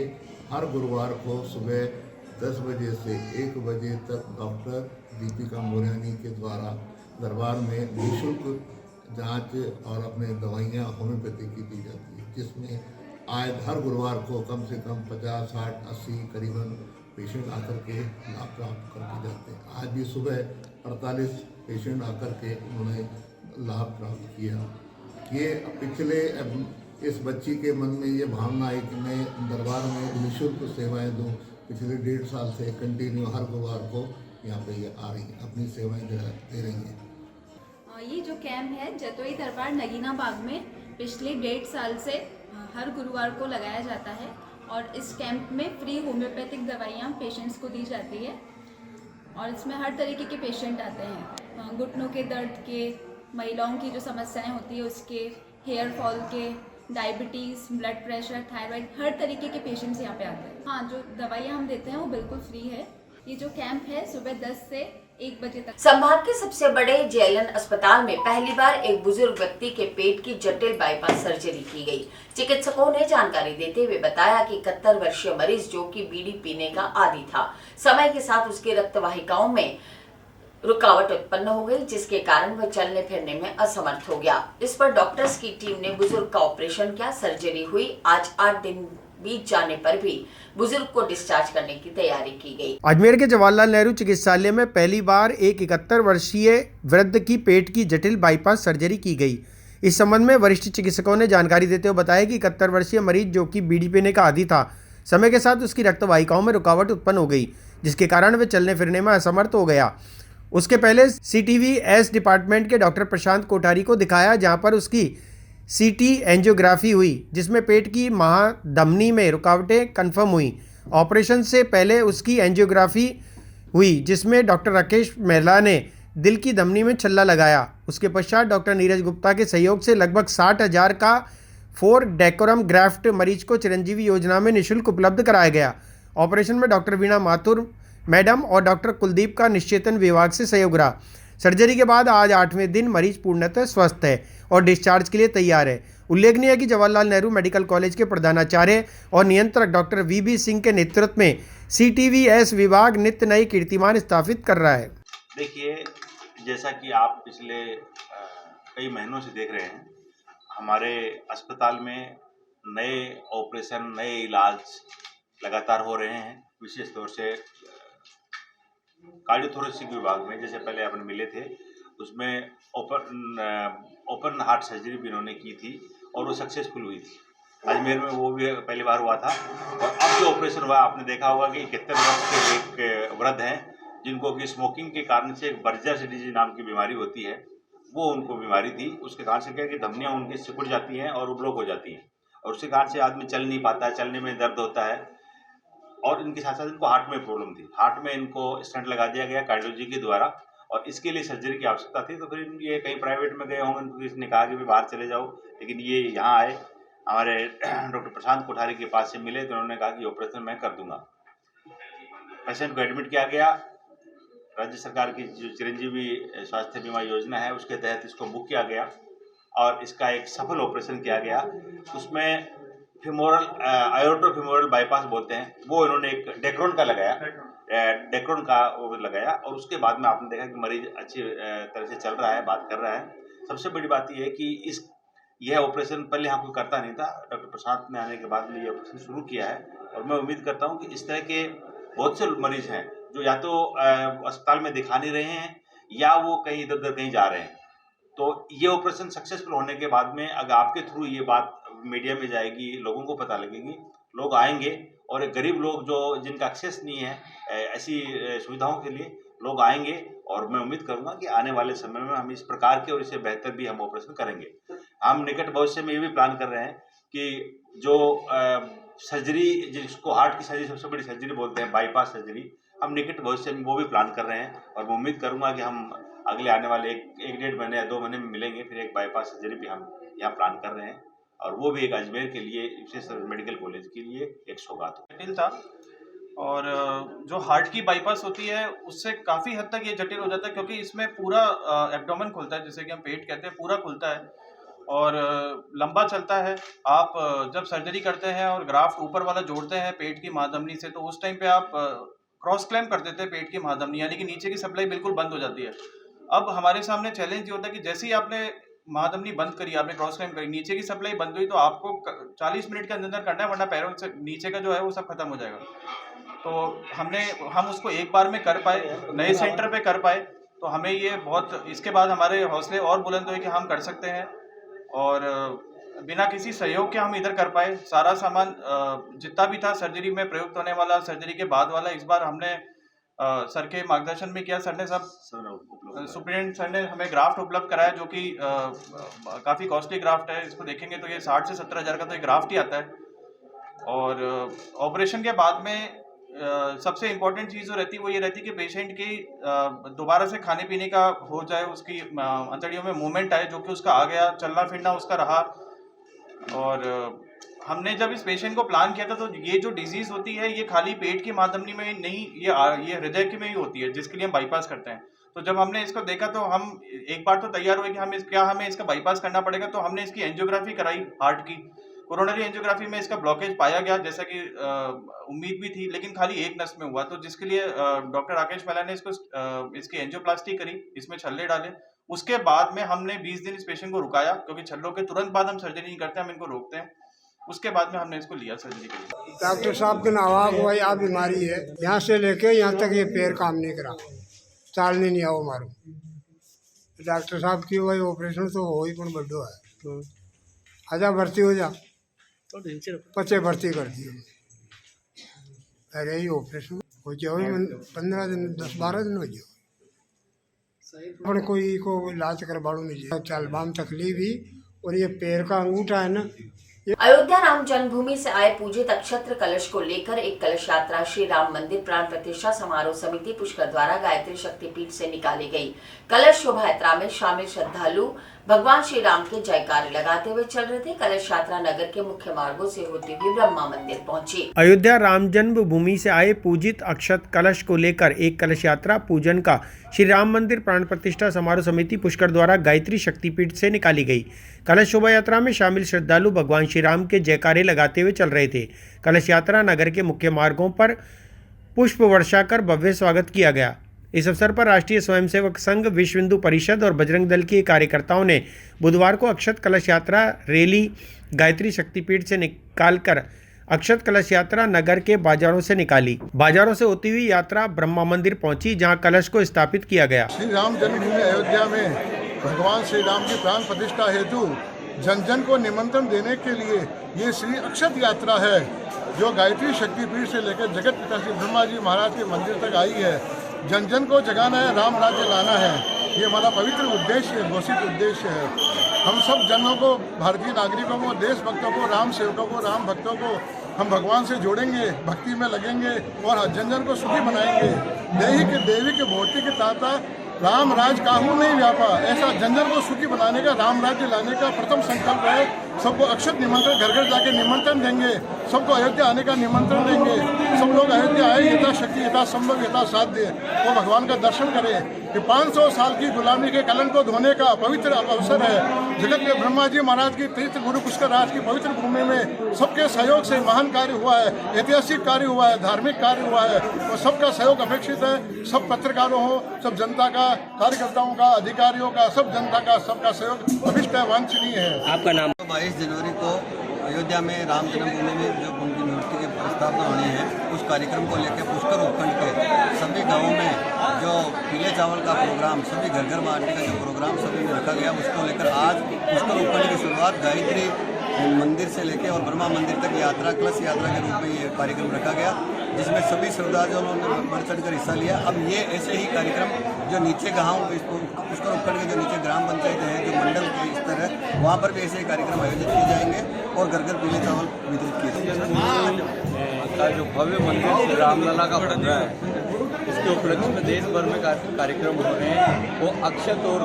Speaker 16: हर गुरुवार को सुबह 10 बजे से 1 बजे तक डॉक्टर दीपिका मोरियानी के द्वारा दरबार में निःशुल्क जांच और अपने दवाइयाँ होम्योपैथी की दी जाती है, जिसमें आज हर गुरुवार को कम से कम 50, 60, 80 करीबन पेशेंट आकर के लाभ प्राप्त करके जाते हैं। आज भी सुबह 48 पेशेंट आकर के उन्होंने लाभ प्राप्त किया। ये पिछले इस बच्ची के मन में ये भावना है कि मैं दरबार में निःशुल्क सेवाएं दूं। पिछले 1.5 साल से कंटिन्यू हर गुरुवार को यहाँ पे ये आ रही है, अपनी सेवाएं दे रही हैं।
Speaker 17: ये जो कैंप है जतोई दरबार नगीना बाग में पिछले 1.5 साल से हर गुरुवार को लगाया जाता है और इस कैंप में फ्री होम्योपैथिक दवाइयाँ पेशेंट्स को दी जाती है और इसमें हर तरीके के पेशेंट आते हैं। घुटनों के दर्द के, महिलाओं की जो समस्याएं होती है उसके, हेयर फॉल के, डायबिटीज़, ब्लड प्रेशर, थायराइड, हर तरीके के पेशेंट्स यहाँ पे आते हैं। हाँ, जो दवाइयाँ हम देते हैं वो बिल्कुल फ्री है। ये जो कैंप है सुबह 10 से 1 बजे तक।
Speaker 1: संभाग के सबसे बड़े जेएलएन अस्पताल में पहली बार एक बुजुर्ग व्यक्ति के पेट की जटिल बाईपास सर्जरी की गई। चिकित्सकों ने जानकारी देते हुए बताया कि 71 वर्षीय मरीज जो कि बीड़ी पीने का आदी था, समय के साथ उसकी रक्त वाहिकाओं में रुकावट उत्पन्न हो गई, जिसके कारण वह चलने फिरने में असमर्थ हो गया। इस पर डॉक्टर्स की टीम ने बुजुर्ग का ऑपरेशन किया, सर्जरी हुई। आज 8 दिन बीत जाने पर भी बुजुर्ग को डिस्चार्ज करने की तैयारी की गई।
Speaker 2: अजमेर के जवाहरलाल नेहरू चिकित्सालय में पहली बार एक 71 वर्षीय वृद्ध की पेट की जटिल बाईपास सर्जरी की गई। इस संबंध में वरिष्ठ चिकित्सकों ने जानकारी देते हुए बताया कि 71 वर्षीय मरीज जो कि बीड़ी पीने का आदी था, समय के साथ उसकी रक्त वाहिकाओं में रुकावट उत्पन्न हो गई, जिसके कारण वह चलने फिरने में असमर्थ हो गया। उसके पहले CTVS डिपार्टमेंट के डॉक्टर प्रशांत कोठारी को दिखाया, जहां पर उसकी CT एंजियोग्राफी हुई, जिसमें पेट की महाधमनी में रुकावटें कन्फर्म हुई। ऑपरेशन से पहले उसकी एंजियोग्राफी हुई, जिसमें डॉक्टर राकेश मेहला ने दिल की धमनी में छल्ला लगाया। उसके पश्चात डॉक्टर नीरज गुप्ता के सहयोग से लगभग 60,000 का 4 डेकोरम ग्राफ्ट मरीज को चिरंजीवी योजना में निःशुल्क उपलब्ध कराया गया। ऑपरेशन में डॉक्टर वीणा माथुर मैडम और डॉक्टर कुलदीप का निश्चेतन विभाग से सहयोग रहा। सर्जरी के बाद आज 8वें दिन मरीज पूर्णतः स्वस्थ है और डिस्चार्ज के लिए तैयार है। उल्लेखनीय है कि जवाहरलाल नेहरू मेडिकल कॉलेज के प्रधानाचार्य और नियंत्रक डॉक्टर वी सिंह के नेतृत्व में CTVS विभाग नित्य नई कीर्तिमान स्थापित कर रहा है।
Speaker 13: देखिए, जैसा कि आप पिछले कई महीनों से देख रहे हैं, हमारे अस्पताल में नए ऑपरेशन, नए इलाज लगातार हो रहे हैं। विशेष तौर से कार्डियोथोरेसिक विभाग में, जैसे पहले अपन मिले थे, उसमें ओपन हार्ट सर्जरी भी इन्होंने की थी और वो सक्सेसफुल हुई थी। अजमेर में वो भी पहली बार हुआ था। और अब जो ऑपरेशन हुआ, आपने देखा होगा कि 71 वर्ष के एक वृद्ध हैं जिनको कि स्मोकिंग के कारण से एक बर्जर्स डिजीज नाम की बीमारी होती है, वो उनको बीमारी थी। उसके कारण से क्या है कि धमनियाँ उनकी सिकुड़ जाती हैं और वो ब्लॉक हो जाती हैं और उसके कारण से आदमी चल नहीं पाता है, चलने में दर्द होता है। और इनके साथ साथ इनको हार्ट में प्रॉब्लम थी। हार्ट में इनको स्टंट लगा दिया गया कार्डियोलॉजी के द्वारा और इसके लिए सर्जरी की आवश्यकता थी। तो फिर ये कहीं प्राइवेट में गए होंगे, तो इसने कहा कि भी बाहर चले जाओ, लेकिन ये यहाँ आए, हमारे डॉक्टर प्रशांत कोठारी के पास से मिले, तो उन्होंने कहा कि ऑपरेशन मैं कर दूंगा। पेशेंट को एडमिट किया गया। राज्य सरकार की जो चिरंजीवी स्वास्थ्य बीमा योजना है उसके तहत इसको बुक किया गया और इसका एक सफल ऑपरेशन किया गया। उसमें फिमोरल आयोर्टोफिमोरल बाईपास बोलते हैं, वो इन्होंने एक डेक्रोन का लगाया और उसके बाद में आपने देखा कि मरीज अच्छी तरह से चल रहा है, बात कर रहा है। सबसे बड़ी बात यह है कि यह ऑपरेशन पहले यहाँ कोई करता नहीं था। डॉक्टर प्रसाद ने आने के बाद में ये ऑपरेशन शुरू किया है और मैं उम्मीद करता हूँ कि इस तरह के बहुत से मरीज हैं जो या तो अस्पताल में दिखा नहीं रहे हैं या वो कहीं इधर उधर कहीं जा रहे हैं। तो ये ऑपरेशन सक्सेसफुल होने के बाद में अगर आपके थ्रू ये बात मीडिया में जाएगी, लोगों को पता लगेगी, लोग आएंगे और गरीब लोग जो जिनका एक्सेस नहीं है ऐसी सुविधाओं के लिए, लोग आएंगे और मैं उम्मीद करूंगा कि आने वाले समय में हम इस प्रकार के और इससे बेहतर भी हम ऑपरेशन करेंगे। हम निकट भविष्य में ये भी प्लान कर रहे हैं कि जो सर्जरी, जिसको हार्ट की सर्जरी सबसे बड़ी सर्जरी बोलते हैं, बाईपास सर्जरी, हम निकट भविष्य में वो भी प्लान कर रहे हैं और मैं उम्मीद करूंगा कि हम अगले आने वाले एक डेढ़ महीने या 2 महीने में मिलेंगे। फिर एक बाईपास सर्जरी भी हम यहाँ प्लान कर रहे हैं और वो भी एक अजमेर के लिए, विशेष मेडिकल कॉलेज के लिए एक सौगात
Speaker 18: जटिल था। और जो हार्ट की बाईपास होती है उससे काफ़ी हद तक ये जटिल हो जाता है, क्योंकि इसमें पूरा एब्डोमेन खुलता है, जिसे कि हम पेट कहते हैं, पूरा खुलता है और लंबा चलता है। आप जब सर्जरी करते हैं और ग्राफ्ट ऊपर वाला जोड़ते हैं पेट की महाधमनी से, तो उस टाइम पे आप क्रॉस क्लैम्प कर देते हैं पेट की महाधमनी, यानी कि नीचे की सप्लाई बिल्कुल बंद हो जाती है। अब हमारे सामने चैलेंज ये होता है कि जैसे ही आपने महाधमनी बंद करी, आपने क्रॉस क्लैम्प करी, नीचे की सप्लाई बंद हुई, तो आपको 40 मिनट के अंदर करना है, वरना पैरों से नीचे का जो है वो सब खत्म हो जाएगा। तो हम उसको एक बार में कर पाए, नए सेंटर पे कर पाए, तो हमें ये बहुत, इसके बाद हमारे हौसले और बुलंद हुए कि हम कर सकते हैं। और बिना किसी सहयोग के हम इधर कर पाए। सारा सामान जितना भी था सर्जरी में प्रयुक्त होने वाला, सर्जरी के बाद वाला, इस बार हमने सर के मार्गदर्शन में किया। सर ने सब, सुप्रिटेंडेंट सर ने हमें ग्राफ्ट उपलब्ध कराया, जो कि काफ़ी कॉस्टली ग्राफ्ट है। इसको देखेंगे तो ये 60 से 70 हज़ार का तो एक ग्राफ्ट ही आता है। और ऑपरेशन के बाद में सबसे इम्पोर्टेंट चीज़ जो रहती है वो ये रहती है कि पेशेंट की दोबारा से खाने पीने का हो जाए, उसकी अंतड़ियों में मूवमेंट आए, जो कि उसका आ गया, चलना फिरना उसका रहा। और हमने जब इस पेशेंट को प्लान किया था, तो ये जो डिजीज़ होती है ये खाली पेट की महाधमनी में नहीं, ये हृदय की में ही होती है, जिसके लिए हम बाईपास करते हैं। तो जब हमने इसको देखा तो हम एक बार तो तैयार हुए कि हमें इसका बाईपास करना पड़ेगा। तो हमने इसकी एंजियोग्राफी कराई, हार्ट की कोरोनरी एंजियोग्राफी में इसका ब्लॉकेज पाया गया, जैसा कि उम्मीद भी थी, लेकिन खाली एक नस में हुआ। तो जिसके लिए डॉक्टर राकेश महला ने इसकी एंजियोप्लास्टी करी, इसमें छल्ले डाले। उसके बाद में हमने 20 दिन इस पेशेंट को रुकाया, क्योंकि छल्लों के तुरंत बाद हम सर्जरी नहीं करते, हम इनको रोकते हैं। उसके बाद में हमने इसको लिया सर्जरी के लिए।
Speaker 19: डॉक्टर साहब के नवाब हुआ या बीमारी है, यहाँ से लेके यहाँ तक ये पैर काम नहीं करा, चालने नहीं आओ मारो। डॉक्टर साहब की वही ऑपरेशन तो हो ही पण बड्डो है, आजा भर्ती हो जा, पचे भर्ती कर दिए। अरे ये ऑपरेशन हो जाओ 15 दिन 10-12 दिन हो जाओ, पर कोई को इलाज करवाड़ो नहीं चाहिए। चाल बाम तकलीफ ही, और ये पैर का अंगूठा है ना,
Speaker 1: अयोध्या राम जन्मभूमि से आए पूजित अक्षत्र कलश को लेकर एक कलश यात्रा श्री राम मंदिर प्राण प्रतिष्ठा समारोह समिति पुष्कर द्वारा गायत्री शक्तिपीठ से निकाली गई। कलश शोभा यात्रा में शामिल श्रद्धालु भगवान श्री राम के जयकारे लगाते हुए चल रहे थे। कलश यात्रा नगर के मुख्य मार्गों से होती हुई ब्रह्मा मंदिर पहुंची।
Speaker 2: अयोध्या राम जन्मभूमि से आए पूजित अक्षत कलश को लेकर एक कलश यात्रा पूजन का श्री राम मंदिर प्राण प्रतिष्ठा समारोह समिति पुष्कर द्वारा गायत्री शक्तिपीठ से निकाली गई। कलश शोभा यात्रा में शामिल श्रद्धालु भगवान श्री राम के जयकारे लगाते हुए चल रहे थे। कलश यात्रा नगर के मुख्य मार्गों पर पुष्प वर्षा कर भव्य स्वागत किया गया। इस अवसर पर राष्ट्रीय स्वयंसेवक संघ, विश्व हिंदू परिषद और बजरंग दल के कार्यकर्ताओं ने बुधवार को अक्षत कलश यात्रा रैली गायत्री शक्तिपीठ से निकालकर अक्षत कलश यात्रा नगर के बाजारों से निकाली। बाजारों से होती हुई यात्रा ब्रह्मा मंदिर पहुंची, जहां कलश को स्थापित किया गया।
Speaker 9: श्री राम जन्मभूमि अयोध्या में भगवान श्री राम की प्राण प्रतिष्ठा हेतु जन जन को निमंत्रण देने के लिए ये श्री अक्षत यात्रा है, जो गायत्री शक्तिपीठ से लेकर जगत पिता श्री ब्रह्मा जी महाराज के मंदिर तक आई है। जन जन को जगाना है, राम राज्य लाना है, ये हमारा पवित्र उद्देश्य है, घोषित उद्देश्य है। हम सब जनों को, भारतीय नागरिकों को, देशभक्तों को, राम सेवकों को, राम भक्तों को हम भगवान से जोड़ेंगे, भक्ति में लगेंगे और जन जन को सुखी बनाएंगे। देवी के भौतिक के ताता राम राज काहू नहीं व्यापा, ऐसा जन जन को सुखी बनाने का, राम राज्य लाने का प्रथम संकल्प है। सबको अक्षत निमंत्रण घर घर जाके निमंत्रण देंगे, सबको अयोध्या आने का निमंत्रण देंगे। सब लोग अयोध्या आए, यथाशक्ति, यथासंभव, यथासाध्य वो भगवान का दर्शन करें। कि 500 साल की गुलामी के कलंक को धोने का पवित्र अवसर है। जगत में ब्रह्मा जी महाराज की तीर्थ गुरु पुष्कर राज की पवित्र भूमि में सबके सहयोग से महान कार्य हुआ है, ऐतिहासिक कार्य हुआ है, धार्मिक कार्य हुआ है और सबका सहयोग अपेक्षित है। सब पत्रकारों हो, सब जनता का, कार्यकर्ताओं का, अधिकारियों का, सब जनता का, सबका सहयोग अभिष्ट है, वांछनीय है।
Speaker 20: आपका नाम? 22 जनवरी को अयोध्या में राम जन्मभूमि में जो उनकी मूर्ति की स्थापना होनी है, उस कार्यक्रम को लेकर पुष्कर उपखंड के सभी गांवों में जो पीले चावल का प्रोग्राम, सभी घर घर बांटने का जो प्रोग्राम सभी में रखा गया, उसको लेकर आज पुष्कर उपखंड की शुरुआत गायत्री मंदिर से लेकर और ब्रह्मा मंदिर तक यात्रा, कलश यात्रा के रूप में ये कार्यक्रम रखा गया, जिसमें सभी श्रद्धालुओं ने बढ़ चढ़कर हिस्सा लिया। अब ये ऐसे ही कार्यक्रम जो नीचे गाँव, पुष्कर उपखंड के जो नीचे ग्राम पंचायत है, जो मंडल के स्तर है, वहाँ पर भी ऐसे ही कार्यक्रम आयोजित किए जाएंगे और घर घर पीले चावल वितरित किए जाएंगे।
Speaker 21: का जो भव्य मंदिर श्री रामलला का बन रहा है, इसके उपलक्ष्य में देश भर में कार्यक्रम हो रहे हैं। वो अक्षत और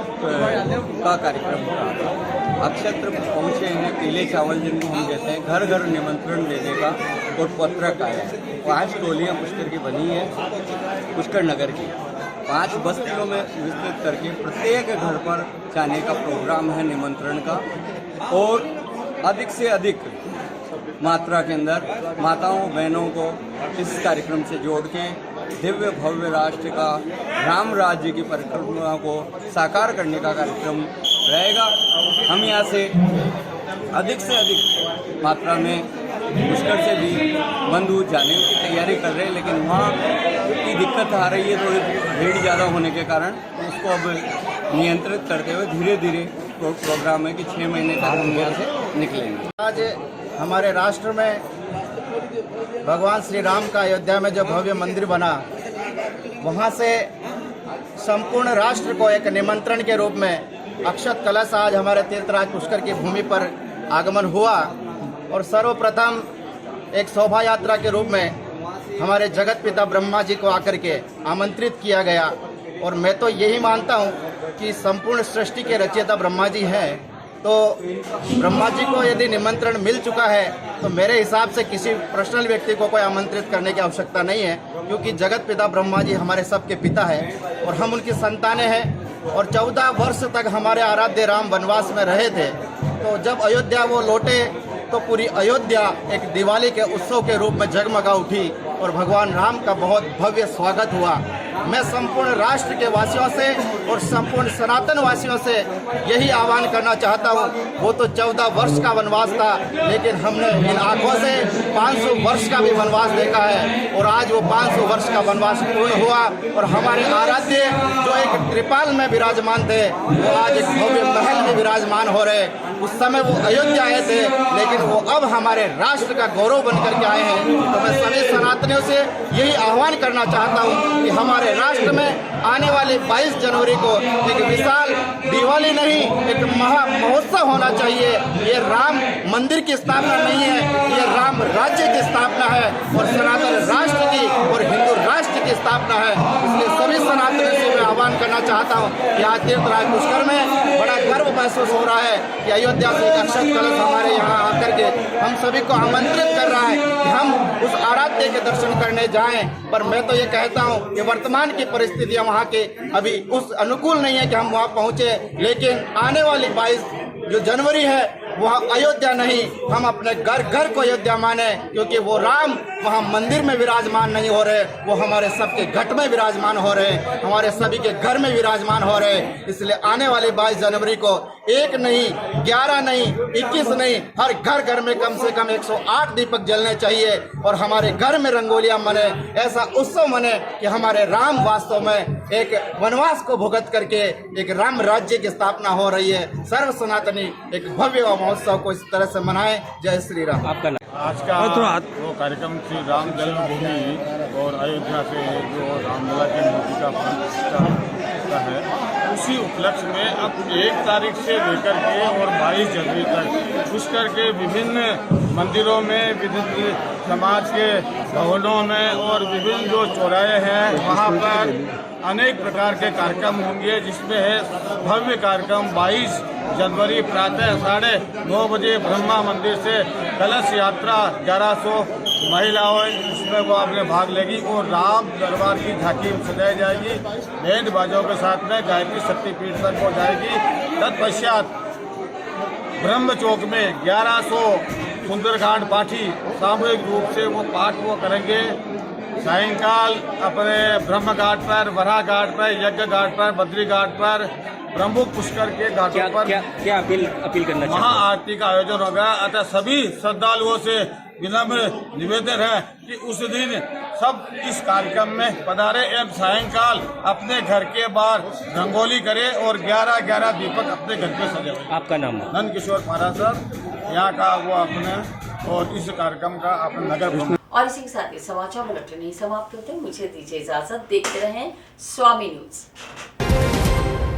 Speaker 21: का कार्यक्रम हो रहा है। अक्षत्र पहुँचे हैं, पीले चावल जिनको हम कहते हैं, घर घर निमंत्रण देने का और पत्रक आया है। 5 टोलियाँ पुष्कर की बनी है, पुष्कर नगर की 5 बस्तियों में विस्तृत करके प्रत्येक घर पर जाने का प्रोग्राम है निमंत्रण का, और अधिक से अधिक मात्रा के अंदर माताओं बहनों को इस कार्यक्रम से जोड़ के दिव्य भव्य राष्ट्र का, राम राज्य की परिकल्पना को साकार करने का कार्यक्रम रहेगा। हम यहाँ से अधिक मात्रा में पुष्कर से भी बंधु जाने की तैयारी कर रहे हैं, लेकिन वहाँ की दिक्कत आ रही है, थोड़ी भीड़ ज़्यादा होने के कारण उसको अब नियंत्रित करते हुए धीरे धीरे प्रोग्राम है कि 6 महीने तक हम यहाँ से निकलेंगे।
Speaker 22: आज हमारे राष्ट्र में भगवान श्री राम का अयोध्या में जो भव्य मंदिर बना, वहाँ से संपूर्ण राष्ट्र को एक निमंत्रण के रूप में अक्षत कलश आज हमारे तीर्थराज पुष्कर की भूमि पर आगमन हुआ और सर्वप्रथम एक शोभा यात्रा के रूप में हमारे जगत पिता ब्रह्मा जी को आकर के आमंत्रित किया गया। और मैं तो यही मानता हूँ कि संपूर्ण सृष्टि के रचयिता ब्रह्मा जी हैं, तो ब्रह्मा जी को यदि निमंत्रण मिल चुका है तो मेरे हिसाब से किसी पर्सनल व्यक्ति को कोई आमंत्रित करने की आवश्यकता नहीं है, क्योंकि जगत पिता ब्रह्मा जी हमारे सबके पिता हैं और हम उनकी संतानें हैं। और 14 वर्ष तक हमारे आराध्य राम वनवास में रहे थे, तो जब अयोध्या वो लौटे तो पूरी अयोध्या एक दिवाली के उत्सव के रूप में जगमगा उठी और भगवान राम का बहुत भव्य स्वागत हुआ। मैं संपूर्ण राष्ट्र के वासियों से और संपूर्ण सनातन वासियों से यही आह्वान करना चाहता हूँ, वो तो 14 वर्ष का वनवास था, लेकिन हमने इन आंखों से 500 वर्ष का भी वनवास देखा है और आज वो 500 वर्ष का वनवास पूर्ण हुआ और हमारे आराध्य जो एक त्रिपाल में विराजमान थे, वो आज एक भव्य महल में विराजमान हो रहे। उस समय वो अयोध्या आए थे, लेकिन वो अब हमारे राष्ट्र का गौरव बन करके आए हैं। तो मैं सभी सनातनियों से यही आह्वान करना चाहता हूँ कि हमारे हमारे राष्ट्र में आने वाले 22 जनवरी को एक विशाल दिवाली नहीं, एक महा महोत्सव होना चाहिए। ये राम मंदिर की स्थापना नहीं है, ये राम राज्य की स्थापना है और सनातन राष्ट्र की और हिंदू राष्ट्र की स्थापना है। इसलिए सभी सनातनियों से मैं आह्वान करना चाहता हूँ कि आज तीर्थराज पुष्कर में बड़ा गर्व महसूस हो रहा है कि अयोध्या से एक अक्षत कलश हमारे यहाँ आकर के हम सभी को आमंत्रित कर रहा है कि हम उस आराध्य के दर्शन करने जाएं। पर मैं तो ये कहता हूँ कि वर्तमान की परिस्थितियाँ वहाँ के अभी उस अनुकूल नहीं है कि हम वहाँ पहुँचे, लेकिन आने वाली 22 जो जनवरी है वहाँ अयोध्या नहीं, हम अपने घर घर को अयोध्या माने, क्योंकि वो राम वहाँ मंदिर में विराजमान नहीं हो रहे, वो हमारे सबके घट में विराजमान हो रहे, हमारे सभी के घर में विराजमान हो रहे। इसलिए आने वाली 22 जनवरी को 1 नहीं, 11 नहीं, 21 नहीं, हर घर घर में कम से कम 108 दीपक जलने चाहिए और हमारे घर में रंगोलियां मने, ऐसा उत्सव मने कि हमारे राम वास्तव में एक वनवास को भुगत करके एक राम राज्य की स्थापना हो रही है। सर्व सनातनी एक भव्य महोत्सव को इस तरह से मनाएं। जय श्री राम। आपका
Speaker 3: आज का वो कार्यक्रम श्री राम जन्मभूमि और अयोध्या से जो रामलला की मूर्ति का प्रतिष्ठा है, उसी उपलक्ष्य में अब 1 तारीख से लेकर के और 22 जनवरी तक पुष्कर के विभिन्न मंदिरों में, विभिन्न समाज के भवनों में और विभिन्न जो चौराहे हैं वहाँ पर अनेक प्रकार के कार्यक्रम होंगे, जिसमें है भव्य कार्यक्रम 22 जनवरी प्रातः 9:30 बजे ब्रह्मा मंदिर से कलश यात्रा 1100 महिलाओं इसमें वो अपने भाग लेगी और राम दरबार की झांकी सजाई जाएगी। बैंड बाजों के साथ में गायत्री शक्तिपीठ तक हो जाएगी। तत्पश्चात ब्रह्म चौक में 1100 सुंदरकांड पाठी सामूहिक रूप से वो पाठ वो करेंगे। सायंकाल अपने ब्रह्म घाट पर, वरा घाट पर, यज्ञ घाट पर, बद्री घाट पर, प्रमुख पुष्कर के घाटों पर
Speaker 4: क्या अपील करना चाहिए?
Speaker 3: महाआरती का आयोजन होगा। अतः सभी श्रद्धालुओं से विनम्र निवेदन है कि उस दिन सब इस कार्यक्रम में पधारे एवं सायंकाल अपने घर के बाहर रंगोली करें और 11-11 दीपक अपने घर पे सजाएं।
Speaker 4: आपका नाम?
Speaker 3: नंद किशोर महाराज सर, यहाँ का वो अपने और इस कार्यक्रम का अपने नगर।
Speaker 1: और इसी के साथ ही समाचार बुलेटिन नहीं समाप्त होते। मुझे दीजिए इजाजत। देखते रहें स्वामी न्यूज।